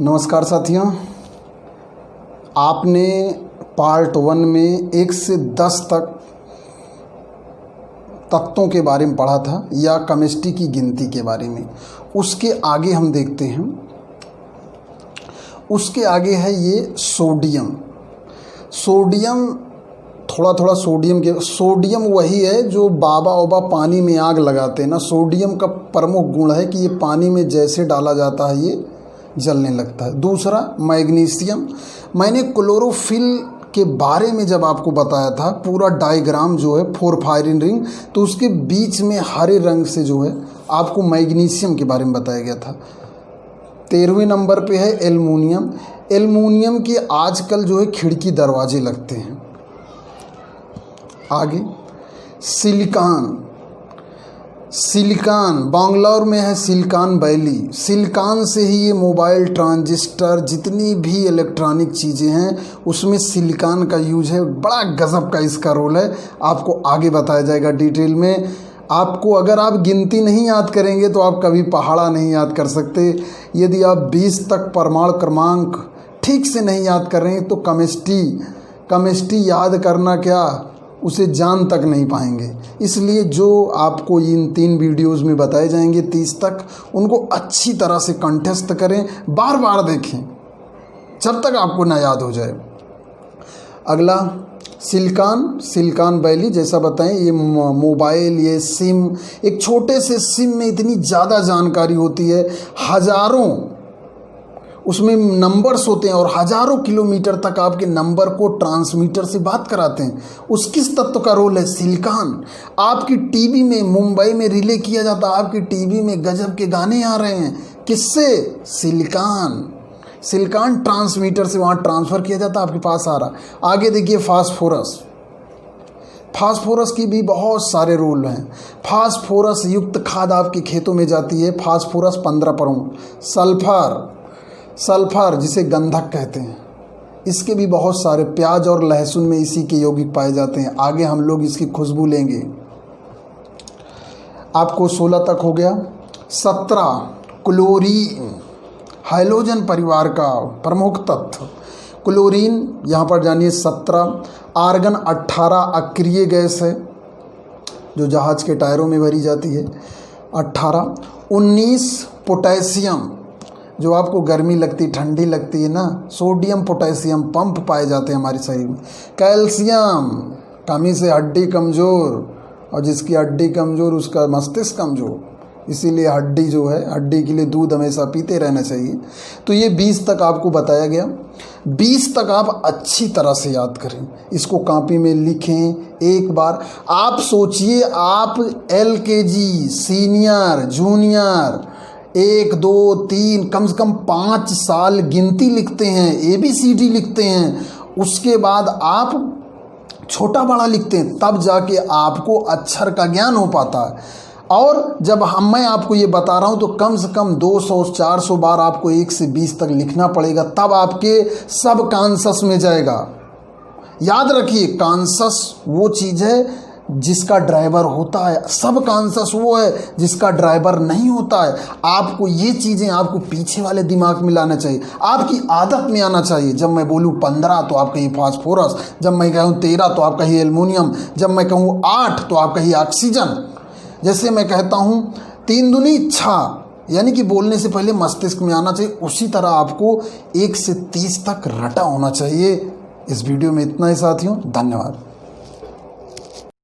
नमस्कार साथियों, आपने पार्ट 1 में 1 से 10 तक तख्तों के बारे में पढ़ा था या केमिस्ट्री की गिनती के बारे में। उसके आगे हम देखते हैं, उसके आगे है ये सोडियम। थोड़ा सोडियम वही है जो बाबा पानी में आग लगाते हैं ना। सोडियम का प्रमुख गुण है कि ये पानी में जैसे डाला जाता है ये जलने लगता है। दूसरा मैग्नीशियम। मैंने क्लोरोफिल के बारे में जब आपको बताया था, पूरा डायग्राम जो है 4 फायरिंग रिंग, तो उसके बीच में हरे रंग से जो है आपको मैग्नीशियम के बारे में बताया गया था। 13वें नंबर पे है एल्युमिनियम। एल्युमिनियम के आजकल जो है खिड़की दरवाजे लगते हैं। आगे सिलिकॉन बेंगलोर में है सिलिकॉन वैली। सिलिकॉन से ही ये मोबाइल, ट्रांजिस्टर, जितनी भी इलेक्ट्रॉनिक चीज़ें हैं उसमें सिलिकॉन का यूज है। बड़ा गजब का इसका रोल है, आपको आगे बताया जाएगा डिटेल में। आपको अगर आप गिनती नहीं याद करेंगे तो आप कभी पहाड़ा नहीं याद कर सकते। यदि आप 20 तक परमाणु क्रमांक ठीक से नहीं याद कर रहे हैं तो केमिस्ट्री याद करना क्या, उसे जान तक नहीं पाएंगे। इसलिए जो आपको इन 3 वीडियोस में बताए जाएंगे 30 तक, उनको अच्छी तरह से कंठस्थ करें, बार बार देखें जब तक आपको ना याद हो जाए। अगला सिलिकॉन वैली, जैसा बताएं ये मोबाइल, ये सिम, एक छोटे से सिम में इतनी ज़्यादा जानकारी होती है, हज़ारों उसमें नंबर्स होते हैं और हज़ारों किलोमीटर तक आपके नंबर को ट्रांसमीटर से बात कराते हैं। उस किस तत्व का रोल है? सिलिकॉन। आपकी टीवी में, मुंबई में रिले किया जाता है, आपकी टीवी में गजब के गाने आ रहे हैं, किससे? सिलिकॉन ट्रांसमीटर से वहाँ ट्रांसफ़र किया जाता है, आपके पास आ रहा। आगे देखिए फास्फोरस की भी बहुत सारे रोल हैं। फास्फोरस युक्त खाद आपके खेतों में जाती है। फास्फोरस 15 परमाणु। सल्फर जिसे गंधक कहते हैं, इसके भी बहुत सारे, प्याज और लहसुन में इसी के यौगिक पाए जाते हैं। आगे हम लोग इसकी खुशबू लेंगे। आपको 16 तक हो गया। 17 क्लोरीन, हाइड्रोजन परिवार का प्रमुख तत्व क्लोरीन, यहाँ पर जानिए 17। आर्गन 18 अक्रिय गैस है जो जहाज के टायरों में भरी जाती है, 18। 19 पोटेशियम, जो आपको गर्मी लगती, ठंडी लगती है ना, सोडियम पोटेशियम पंप पाए जाते हैं हमारे शरीर में। कैल्शियम, कमी से हड्डी कमज़ोर, और जिसकी हड्डी कमज़ोर उसका मस्तिष्क कमज़ोर, इसीलिए हड्डी जो है, हड्डी के लिए दूध हमेशा पीते रहना चाहिए। तो ये 20 तक आपको बताया गया। 20 तक आप अच्छी तरह से याद करें, इसको कॉपी में लिखें एक बार। आप सोचिए, आप LKG, सीनियर, जूनियर, 1, 2, 3, कम से कम 5 साल गिनती लिखते हैं, ABCD लिखते हैं, उसके बाद आप छोटा बड़ा लिखते हैं, तब जाके आपको अक्षर का ज्ञान हो पाता है। और जब मैं आपको ये बता रहा हूँ तो कम से कम 200-400 बार आपको 1 से 20 तक लिखना पड़ेगा, तब आपके सब कॉन्शस में जाएगा। याद रखिए, कॉन्शस वो चीज़ है जिसका ड्राइवर होता है, सब कॉन्शस वो है जिसका ड्राइवर नहीं होता है। आपको ये चीज़ें आपको पीछे वाले दिमाग में लाना चाहिए, आपकी आदत में आना चाहिए। जब मैं बोलूँ 15 तो आप कहिए फास्फोरस, जब मैं कहूँ 13 तो आप कहिए एल्युमिनियम, जब मैं कहूँ 8 तो आप कहिए ऑक्सीजन। जैसे मैं कहता हूँ 3 दूनी 6, यानी कि बोलने से पहले मस्तिष्क में आना चाहिए, उसी तरह आपको 1 से 30 तक रटा होना चाहिए। इस वीडियो में इतना ही साथियों, धन्यवाद।